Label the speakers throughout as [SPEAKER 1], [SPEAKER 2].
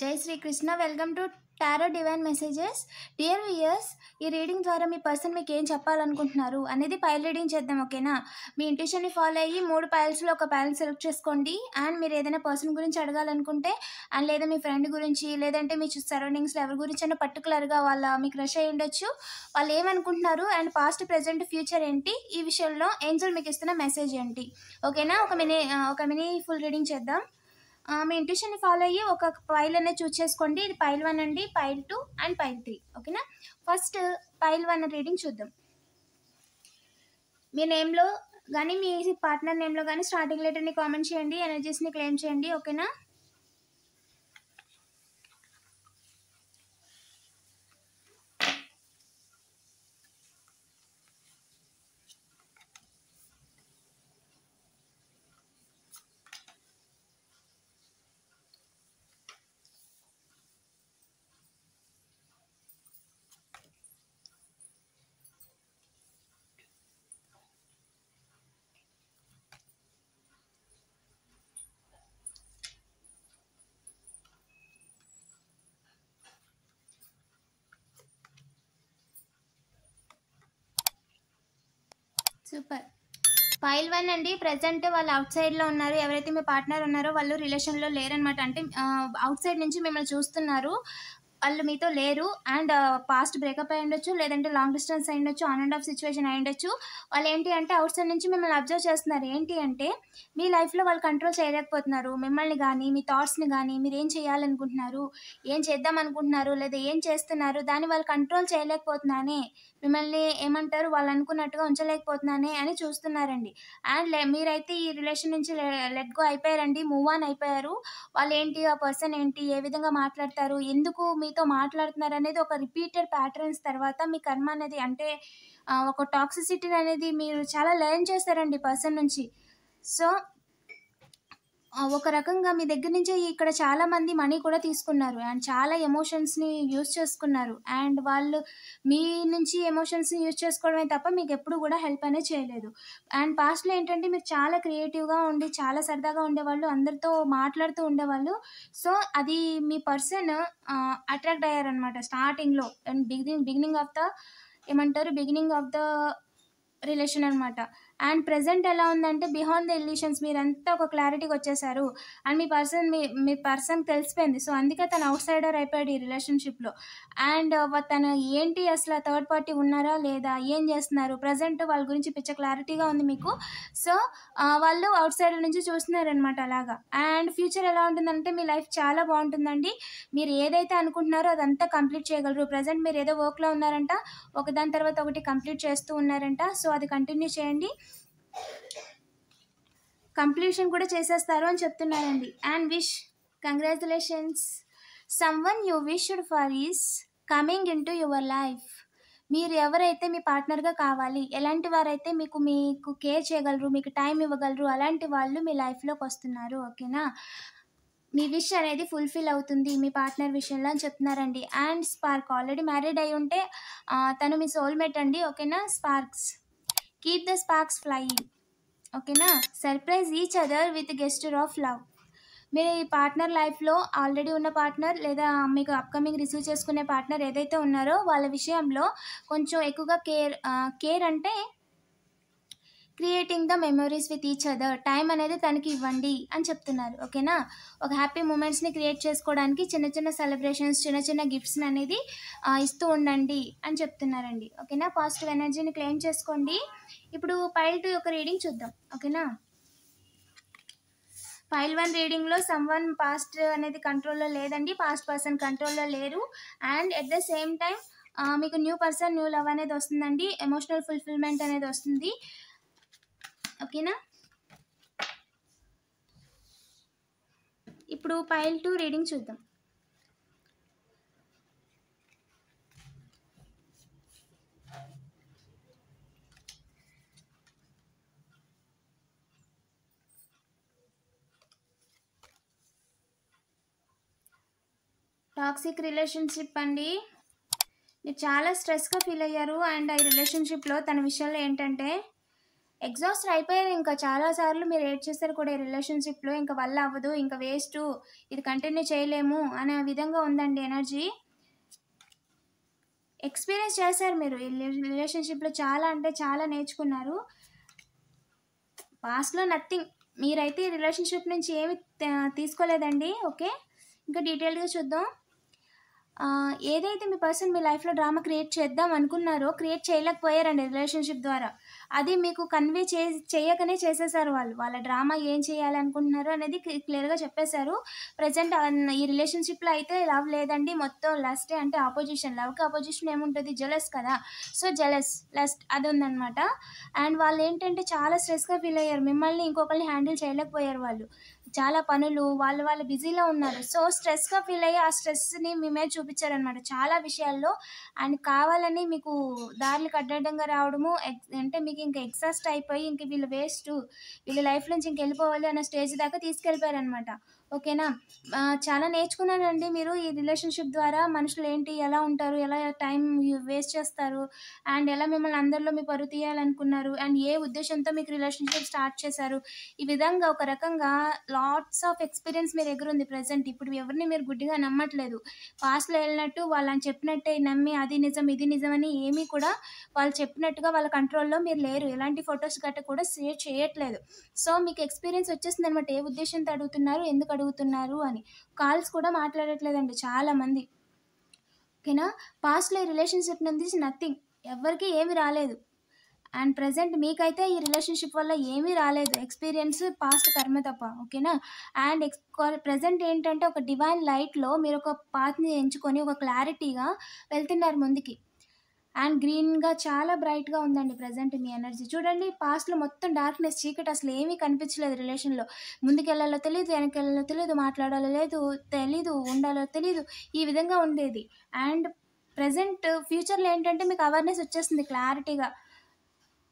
[SPEAKER 1] జై Srikrishna. Welcome to tarot divine messages. Dear viewers, ఈ reading ద్వారా మీ పర్సన్ మీకు ఏం చెప్పాలనుకుంటున్నారు అనేది పైల్ రీడింగ్ చేద్దాం. ఓకేనా? మీ ఇంట్యూషన్ని ఫాలో అయ్యి 3 పైల్స్లో ఒక పైల్ సెలెక్ట్ చేసుకోండి. అండ్ మీరు ఏదైనా పర్సన్ గురించి అడగాలనుకుంటే అండ్ లేదా మీ ఫ్రెండ్ గురించి లేదంటే మీ సరౌండింగ్స్లో ఎవరి గురించి అయినా పర్టికులర్గా మీకు రష్ అయ్యి ఉండొచ్చు, వాళ్ళు ఏమనుకుంటున్నారు అండ్ పాస్ట్ ప్రజెంట్ ఫ్యూచర్ ఏంటి, ఈ విషయంలో ఏంజల్ మీకు ఇస్తున్న మెసేజ్ ఏంటి. ఓకేనా? ఒక మినీ ఫుల్ రీడింగ్ చేద్దాం. మీ ఇంట్యూషన్ని ఫాలో అయ్యి ఒక పైల్ అనేది చూస్ చేసుకోండి. ఇది పైల్ 1 అండి, పైల్ 2 అండ్ పైల్ 3. ఓకేనా? ఫస్ట్ పైల్ 1 రీడింగ్ చూద్దాం. మీ నేమ్లో కానీ మీ పార్ట్నర్ నేమ్లో కానీ స్టార్టింగ్ లెటర్ని కామెంట్ చేయండి, ఎనర్జీస్ని క్లెయిమ్ చేయండి. ఓకేనా? సూపర్. పైల్ 1 అండి, ప్రజెంట్ వాళ్ళు అవుట్ సైడ్లో ఉన్నారు. ఎవరైతే మీ పార్ట్నర్ ఉన్నారో వాళ్ళు రిలేషన్లో లేరనమాట. అంటే అవుట్ సైడ్ నుంచి మిమ్మల్ని చూస్తున్నారు, వాళ్ళు మీతో లేరు. అండ్ పాస్ట్ బ్రేకప్ అయి ఉండొచ్చు, లేదంటే లాంగ్ డిస్టెన్స్ అయి ఉండొచ్చు, ఆన్ అండ్ ఆఫ్ సిచ్యువేషన్ అయి ఉండొచ్చు. వాళ్ళు ఏంటి అంటే అవుట్ సైడ్ నుంచి మిమ్మల్ని అబ్జర్వ్ చేస్తున్నారు. ఏంటి అంటే మీ లైఫ్లో వాళ్ళు కంట్రోల్ చేయలేకపోతున్నారు. మిమ్మల్ని కానీ మీ థాట్స్ని కానీ మీరు ఏం చేయాలనుకుంటున్నారు, ఏం చేద్దాం అనుకుంటున్నారు, లేదా ఏం చేస్తున్నారు, దాన్ని వాళ్ళు కంట్రోల్ చేయలేకపోతున్నానే, మిమ్మల్ని ఏమంటారు వాళ్ళు అనుకున్నట్టుగా ఉంచలేకపోతున్నానే అని చూస్తున్నారండి. అండ్ మీరైతే ఈ రిలేషన్ నుంచి లెట్ గో అయిపోయారండి, మూవ్ ఆన్ అయిపోయారు. వాళ్ళు ఏంటి, ఆ పర్సన్ ఏంటి, ఏ విధంగా మాట్లాడతారు, ఎందుకు మీతో మాట్లాడుతున్నారు అనేది ఒక రిపీటెడ్ ప్యాటర్న్స్ తర్వాత మీ కర్మ అనేది అంటే ఒక టాక్సిసిటీ అనేది మీరు చాలా లెర్న్ చేస్తారండి పర్సన్ నుంచి. సో ఒక రకంగా మీ దగ్గర నుంచి ఇక్కడ చాలామంది మనీ కూడా తీసుకున్నారు అండ్ చాలా ఎమోషన్స్ని యూజ్ చేసుకున్నారు. అండ్ వాళ్ళు మీ నుంచి ఎమోషన్స్ని యూజ్ చేసుకోవడమే తప్ప మీకు ఎప్పుడు కూడా హెల్ప్ అనేది చేయలేదు. అండ్ పాస్ట్లో ఏంటంటే మీరు చాలా క్రియేటివ్గా ఉండి చాలా సరదాగా ఉండేవాళ్ళు, అందరితో మాట్లాడుతూ ఉండేవాళ్ళు. సో అది మీ పర్సన్ అట్రాక్ట్ అయ్యారనమాట స్టార్టింగ్లో and beginning of the relation అనమాట. అండ్ ప్రెజెంట్ ఎలా ఉందంటే బిహాండ్ ద ఇల్యూషన్స్ మీరంతా ఒక క్లారిటీకి వచ్చేసారు. అండ్ మీ పర్సన్ తెలిసిపోయింది. సో అందుకే తను అవుట్ సైడర్ అయిపోయాడు ఈ రిలేషన్షిప్లో. అండ్ తను ఏంటి అసలు థర్డ్ పార్టీ ఉన్నారా లేదా, ఏం చేస్తున్నారు, ప్రజెంట్ వాళ్ళ గురించి పిచ్చ క్లారిటీగా ఉంది మీకు. సో వాళ్ళు అవుట్ సైడర్ నుంచి చూస్తున్నారనమాట అలాగా. అండ్ ఫ్యూచర్ ఎలా ఉంటుందంటే మీ లైఫ్ చాలా బాగుంటుందండి. మీరు ఏదైతే అనుకుంటున్నారో అదంతా కంప్లీట్ చేయగలరు. ప్రజెంట్ మీరు ఏదో వర్క్లో ఉన్నారంట, ఒకదాని తర్వాత ఒకటి కంప్లీట్ చేస్తూ ఉన్నారంట. సో అది కంటిన్యూ చేయండి, కంప్లీషన్ కూడా చేసేస్తారు అని చెప్తున్నారండి. And congratulations, someone you wished for is coming in to your life. మీరు ఎవరైతే మీ పార్ట్నర్గా కావాలి, ఎలాంటి వారైతే మీకు కేర్ చేయగలరు, మీకు టైం ఇవ్వగలరు, అలాంటి వాళ్ళు మీ లైఫ్లోకి వస్తున్నారు. ఓకేనా? మీ విష్ అనేది ఫుల్ఫిల్ అవుతుంది మీ పార్ట్నర్ విషయంలో అని చెప్తున్నారండి. అండ్ స్పార్క్ ఆల్రెడీ మ్యారీడ్ అయి ఉంటే తను మీ సోల్మేట్ అండి. ఓకేనా? Sparks, keep the sparks flying. ఓకేనా? Surprise each other with gesture of love. మీరు ఈ పార్ట్నర్ లైఫ్లో ఆల్రెడీ ఉన్న పార్ట్నర్ లేదా మీకు అప్కమింగ్ రిసీవ్ చేసుకునే పార్ట్నర్ ఏదైతే ఉన్నారో వాళ్ళ విషయంలో కొంచెం ఎక్కువగా కేర్ అంటే creating the memories with each other, time అనేది తనకి ఇవ్వండి అని చెప్తున్నారు. ఓకేనా? ఒక హ్యాపీ మూమెంట్స్ని క్రియేట్ చేసుకోవడానికి చిన్న చిన్న సెలబ్రేషన్స్, చిన్న చిన్న గిఫ్ట్స్ని అనేది ఇస్తూ ఉండండి అని చెప్తున్నారండి. ఓకేనా? పాజిటివ్ ఎనర్జీని క్లెయిమ్ చేసుకోండి. ఇప్పుడు పైల్ 2 యొక్క రీడింగ్ చూద్దాం. ఓకేనా? పైల్ 1 రీడింగ్లో సమ్వన్ పాస్ట్ అనేది కంట్రోల్లో లేదండి, పాస్ట్ పర్సన్ కంట్రోల్లో లేరు. And at the same time మీకు న్యూ పర్సన్, న్యూ లవ్ అనేది వస్తుందండి, ఎమోషనల్ ఫుల్ఫిల్మెంట్ అనేది వస్తుంది. ఓకేనా? ఇప్పుడు పైల్ 2 రీడింగ్ చూద్దాం. టాక్సిక్ రిలేషన్షిప్ అండి, మీరు చాలా స్ట్రెస్గా ఫీల్ అయ్యారు. అండ్ ఈ రిలేషన్షిప్లో తన విషయంలో ఏంటంటే ఎగ్జాస్ట్ అయిపోయారు ఇంకా చాలా సార్లు మీరు ఏడ్చేసారు కూడా ఈ రిలేషన్‌షిప్‌లో. ఇంక వల్ల అవ్వదు, ఇంక వేస్టు, ఇది కంటిన్యూ చేయలేము అనే విధంగా ఉందండి ఎనర్జీ. ఎక్స్‌పీరియన్స్ చేశారు మీరు. ఈ రిలేషన్‌షిప్‌లో చాలా అంటే చాలా నేర్చుకున్నారు. పాస్ట్‌లో నథింగ్. మీరైతే ఈ రిలేషన్‌షిప్ నుంచి ఏమి తీసుకోలేదండి. ఓకే. ఇంకా డీటెయిల్‌గా చూద్దాం. ఏదైతే మీ పర్సన్ మీ లైఫ్‌లో డ్రామా క్రియేట్ చేద్దాం అనుకున్నారో, క్రియేట్ చేయలేకపోయారండి రిలేషన్‌షిప్ ద్వారా. అది మీకు కన్వే చేయకనే చేసేసారు వాళ్ళు. వాళ్ళ డ్రామా ఏం చేయాలనుకుంటున్నారో అనేది క్లియర్‌గా చెప్పేసారు. ప్రెజెంట్ ఈ రిలేషన్‌షిప్‌లో అయితే లవ్ లేదండి. మొత్తం లస్టే, అంటే అపోజిషన్. లవ్‌కి అపోజిషన్ ఏముంటది? జెలస్ కదా! సో, జెలస్, లస్ట్ అదుందనమాట. అండ్ వాళ్ళేంటంటే చాలా స్ట్రెస్‌గా ఫీల్ అయ్యారు. మిమ్మల్ని ఇంకొకళ్ళని హ్యాండిల్ చేయలేకపోయారు వాళ్ళు. చాలా పనులు, వాళ్ళు బిజీలో ఉన్నారు. సో, స్ట్రెస్‌గా ఫీల్ అయ్యి ఆ స్ట్రెస్‌ని మీ మీద చూపిచ్చారనమాట చాలా విషయాల్లో. అండ్ కావాలని మీకు దారులకు అడ్డడ్డంగా రావడము, అంటే మీకింక ఎగ్జాస్ట్ అయిపోయి ఇంక వీళ్ళు వేస్టు, వీళ్ళ లైఫ్ నుంచి ఇంకెళ్ళిపోవాలి అన్న స్టేజ్ దాకా తీసుకెళ్ళిపోయారనమాట. ఓకేనా? చాలా నేర్చుకున్నారండి మీరు ఈ రిలేషన్‌షిప్ ద్వారా. మనుషులేంటి, ఎలా ఉంటారు, ఎలా టైం వేస్ట్ చేస్తారు, అండ్ ఎలా మిమ్మల్ని అందరిలో మీ పరువు తీయాలనుకున్నారు, అండ్ ఏ ఉద్దేశ్యంతో మీకు రిలేషన్‌షిప్ స్టార్ట్ చేశారు. ఈ విధంగా ఒక రకంగా లాట్స్ ఆఫ్ ఎక్స్‌పీరియన్స్ మీ దగ్గరుంది ప్రెజెంట్. ఇప్పుడు ఎవరిని మీరు గుడ్డిగా నమ్మట్లేదు. పాస్ట్‌లో ఎళ్ళినట్టు వాళ్ళని చెప్పినట్టే నమ్మి అది నిజం, ఇది నిజం అని ఏమీ కూడా వాళ్ళు చెప్పినట్టుగా వాళ్ళ కంట్రోల్‌లో మీరు లేరు. ఎలాంటి ఫోటోస్ గట్టా కూడా షేర్ చేయట్లేదు. సో, మీకు ఎక్స్‌పీరియన్స్ వచ్చేసిందనమాట. ఏ ఉద్దేశ్యంతో అడుగుతున్నారు, ఎందుకు అడుగుతున్నారు అని. కాల్స్ కూడా మాట్లాడట్లేదండి చాలామంది. ఓకేనా? పాస్ట్‌లో ఈ రిలేషన్‌షిప్ నుంచి నథింగ్. ఎవ్వరికీ ఏమి రాలేదు. అండ్ ప్రెజెంట్ మీకైతే ఈ రిలేషన్‌షిప్ వల్ల ఏమీ రాలేదు. ఎక్స్‌పీరియన్స్ పాస్ట్ కర్మ తప్ప. ఓకేనా? అండ్ ప్రెజెంట్ ఏంటంటే ఒక డివైన్ లైట్‌లో మీరొక పాత్‌ని ఎంచుకొని ఒక క్లారిటీగా వెళ్తున్నారు ముందుకి. అండ్ గ్రీన్‌గా చాలా బ్రైట్‌గా ఉందండి ప్రెజెంట్ మీ ఎనర్జీ. చూడండి, పాస్ట్‌లో మొత్తం డార్క్‌నెస్, చీకటి అసలేమీ కనిపించలేదు రిలేషన్‌లో. ముందుకెళ్ళాలో తెలీదు, వెనకెళ్ళాలో తెలీదు, మాట్లాడాలో తెలీదు, ఉండాలో తెలీదు. ఈ విధంగా ఉండేది. అండ్ ప్రెజెంట్ ఫ్యూచర్‌లో ఏంటంటే మీకు అవేర్‌నెస్ వచ్చేస్తుంది క్లారిటీగా.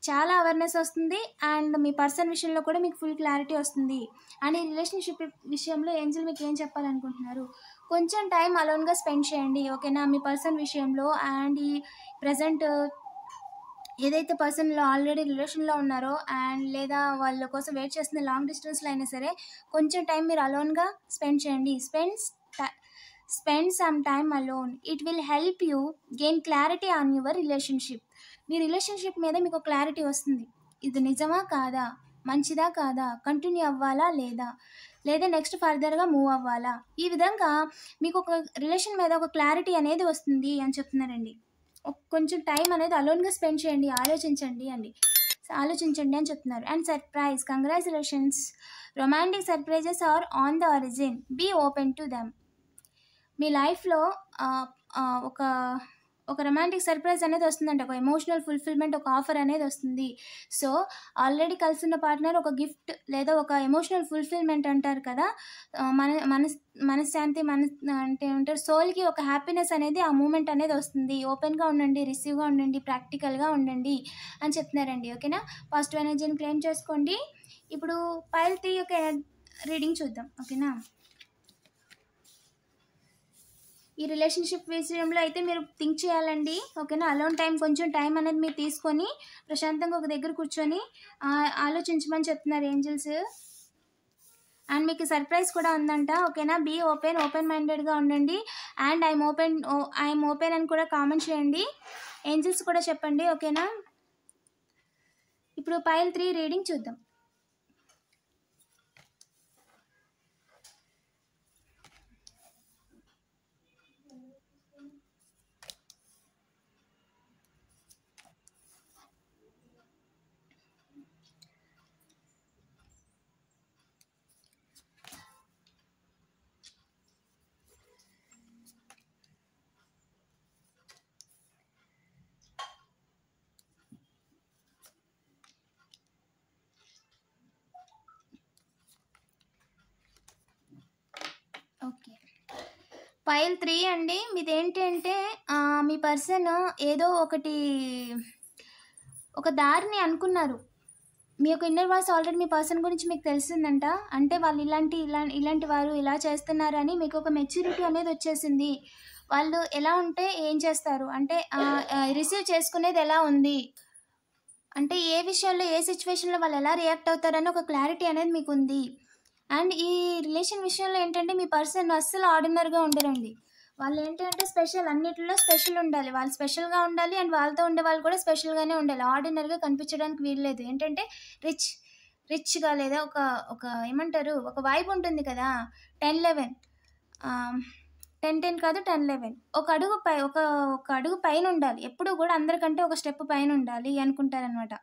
[SPEAKER 1] చాలా అవేర్‌నెస్ వస్తుంది. అండ్ మీ పర్సన్ విషయంలో కూడా మీకు ఫుల్ క్లారిటీ వస్తుంది. అండ్ ఈ రిలేషన్‌షిప్ విషయంలో ఏంజెల్ మీకేం చెప్పాలనుకుంటున్నారు? కొంచెం టైం అలోన్‌గా స్పెండ్ చేయండి. ఓకేనా? మీ పర్సన్ విషయంలో. అండ్ ఈ ప్రెజెంట్ ఏదైతే పర్సన్‌లో ఆల్రెడీ రిలేషన్‌లో ఉన్నారో, అండ్ లేదా వాళ్ళ కోసం వెయిట్ చేస్తున్న లాంగ్ డిస్టెన్స్‌లో అయినా సరే, కొంచెం టైం మీరు అలోన్‌గా స్పెండ్ చేయండి. Spend some time alone. It will help you gain clarity on your relationship. Me relationship మీద మీకు క్లారిటీ వస్తుంది. ఇది నిజమా? కాదా? మంచిదా? కాదా? కంటిన్యూ అవ్వాలా? లేదా? లేదా నెక్స్ట్ ఫర్దర్‌గా మూవ్ అవ్వాలా? ఈ విధంగా మీకొక రిలేషన్ మీద ఒక క్లారిటీ అనేది వస్తుంది అని చెప్తున్నారండి. కొంచెం టైం అనేది అలోన్‌గా స్పెండ్ చేయండి. ఆలోచించండి అని చెప్తున్నారు. And surprise, congratulations. Romantic surprises are on the horizon. Be open to them. మీ లైఫ్‌లో ఆహ్, ఆహ్, ఒక ఒక రొమాంటిక్ సర్ప్రైజ్ అనేది వస్తుందంట. ఒక ఎమోషనల్ ఫుల్‌ఫిల్‌మెంట్, ఒక ఆఫర్ అనేది వస్తుంది. సో, ఆల్రెడీ కలిసున్న పార్ట్నర్ ఒక గిఫ్ట్ లేదా ఒక ఎమోషనల్ ఫుల్‌ఫిల్‌మెంట్ అంటారు కదా! మన మనశ్శాంతి, అంటే ఏమంటారు, సోల్‌కి ఒక హ్యాపీనెస్ అనేది ఆ మూమెంట్ అనేది వస్తుంది. ఓపెన్‌గా ఉండండి, రిసీవ్‌గా ఉండండి, ప్రాక్టికల్‌గా ఉండండి అని చెప్తున్నారండి. ఓకేనా? పాజిటివ్ ఎనర్జీని క్లెయిమ్ చేసుకోండి. ఇప్పుడు పైల్ 3 యొక్క రీడింగ్ చూద్దాం. ఓకేనా? ఈ రిలేషన్‌షిప్ విషయంలో అయితే మీరు థింక్ చేయాలండి. ఓకేనా? అలోన్ టైం, కొంచెం టైం అనేది మీరు తీసుకొని ప్రశాంతంగా ఒక దగ్గర కూర్చొని ఆలోచించమని చెప్తున్నారు ఏంజెల్స్. అండ్ మీకు సర్ప్రైజ్ కూడా ఉందంట. ఓకేనా? బీ ఓపెన్ మైండెడ్‌గా ఉండండి. అండ్ ఐయామ్ ఓపెన్ అని కూడా కామెంట్ చేయండి. ఏంజెల్స్ కూడా చెప్పండి. ఓకేనా? ఇప్పుడు పైల్ 3 రీడింగ్ చూద్దాం. ఓకే. పైల్ 3 అండి. మీదేంటి అంటే మీ పర్సన్ ఏదో ఒక దారిని అనుకున్నారు. మీ యొక్క ఇన్నర్ వాయిస్ ఆల్రెడీ మీ పర్సన్ గురించి మీకు తెలిసిందంట. అంటే వాళ్ళు ఇలాంటి వారు, ఇలా చేస్తున్నారని మీకు ఒక మెచ్యూరిటీ అనేది వచ్చేసింది. వాళ్ళు ఎలా ఉంటే ఏం చేస్తారు, అంటే రిసీవ్ చేసుకునేది ఎలా ఉంది అంటే ఏ విషయంలో, ఏ సిచ్యువేషన్‌లో వాళ్ళు ఎలా రియాక్ట్ అవుతారని ఒక క్లారిటీ అనేది మీకుంది. అండ్ ఈ రిలేషన్ విషయంలో ఏంటంటే మీ పర్సన్ అస్సలు ఆర్డినరీగా ఉండరండి. వాళ్ళేంటంటే స్పెషల్, అన్నిటిలో స్పెషల్ ఉండాలి. వాళ్ళు స్పెషల్‌గా ఉండాలి అండ్ వాళ్ళతో ఉండేవాళ్ళు కూడా స్పెషల్‌గానే ఉండాలి. ఆర్డినరీగా కనిపించడానికి వీల్లేదు. ఏంటంటే రిచ్, రిచ్‌గా లేదా ఒక ఒక ఏమంటారు, ఒక వైబ్ ఉంటుంది కదా! 10, 11 ఆహ్, 10, 10 కాదు 10, 11 ఒక అడుగు పైనుండాలి. ఎప్పుడూ గూడా అందరికంటే ఒక స్టెప్ పైనుండాలి అనుకుంటారనమాట.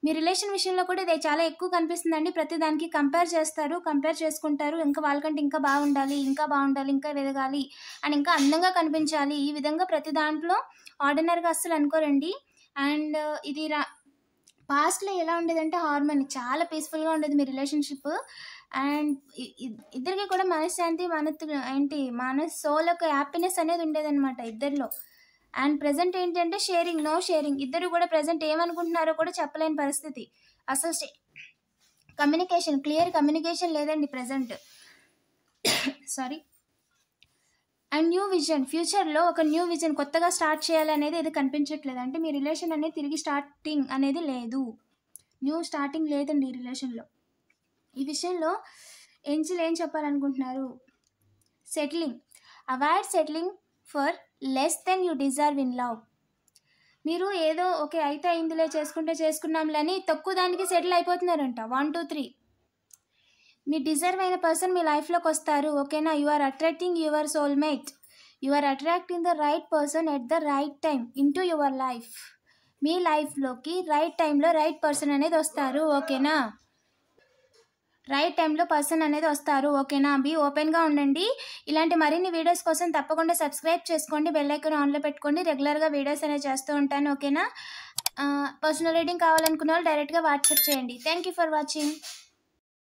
[SPEAKER 1] మీ రిలేషన్ విషయంలో కూడా ఇది చాలా ఎక్కువ కనిపిస్తుందండి. ప్రతి దానికి కంపేర్ చేస్తారు. కంపేర్ చేసుకుంటారు. ఇంకా వాళ్ళకంటే ఇంకా బాగుండాలి, ఇంకా బాగుండాలి, ఇంకా ఎదగాలి అండ్ ఇంకా అందంగా కనిపించాలి. ఈ విధంగా ప్రతి దాంట్లో ఆర్డినరీగా అస్సలు అనుకోరండి. అండ్ ఇది పాస్ట్‌లో ఎలా ఉండేదంటే హార్మోని చాలా పీస్‌ఫుల్‌గా ఉండేది మీ రిలేషన్‌షిప్. అండ్ ఇద్దరికి కూడా మనశ్శాంతి, మన సోల్ ఒక హ్యాపీనెస్ అనేది ఉండేదనమాట ఇద్దరిలో. అండ్ ప్రెజెంట్ ఏంటంటే షేరింగ్, నో షేరింగ్. ఇద్దరు కూడా ప్రెజెంట్ ఏమనుకుంటున్నారో కూడా చెప్పలేని పరిస్థితి. అసలు క్లియర్ కమ్యూనికేషన్ లేదండి present. Sorry. And new vision, ఫ్యూచర్‌లో ఒక న్యూ విజన్ కొత్తగా స్టార్ట్ చేయాలనేది ఏది కనిపించట్లేదు. అంటే మీ రిలేషన్ అనేది తిరిగి స్టార్టింగ్ అనేది లేదు. న్యూ స్టార్టింగ్ లేదండి ఈ రిలేషన్‌లో. ఈ విషయంలో ఏంజిల్ ఏం చెప్పాలనుకుంటున్నారు? Settling. Avoid settling for less than you deserve in love. మీరు ఏదో ఓకే అయితే అయిందిలే, చేసుకుంటే చేసుకున్నాంలే అని తక్కువ దానికి సెటిల్ అయిపోతున్నారంట. 1, 2, 3 మీ డిజర్వ్ అయిన పర్సన్ మీ లైఫ్‌లోకి వస్తారు. ఓకేనా? You are attracting your soulmate. You are attracting the right person at the right time into your life. మీ లైఫ్‌లోకి రైట్ టైంలో రైట్ పర్సన్ అనేది వస్తారు. ఓకేనా? రైట్ టైంలో పర్సన్ అనేది వస్తారు. ఓకేనా? బీ ఓపెన్‌గా ఉండండి. ఇలాంటి మరిన్ని వీడియోస్ కోసం తప్పకుండా సబ్స్క్రైబ్ చేసుకోండి. బెల్ ఐకాన్ ఆన్‌లో పెట్టుకోండి. రెగ్యులర్‌గా వీడియోస్ అనేవి చేస్తూ ఉంటాను. ఓకేనా? పర్సనల్ రీడింగ్ కావాలనుకున్న వాళ్ళు డైరెక్ట్‌గా వాట్సాప్ చేయండి. Thank you for watching.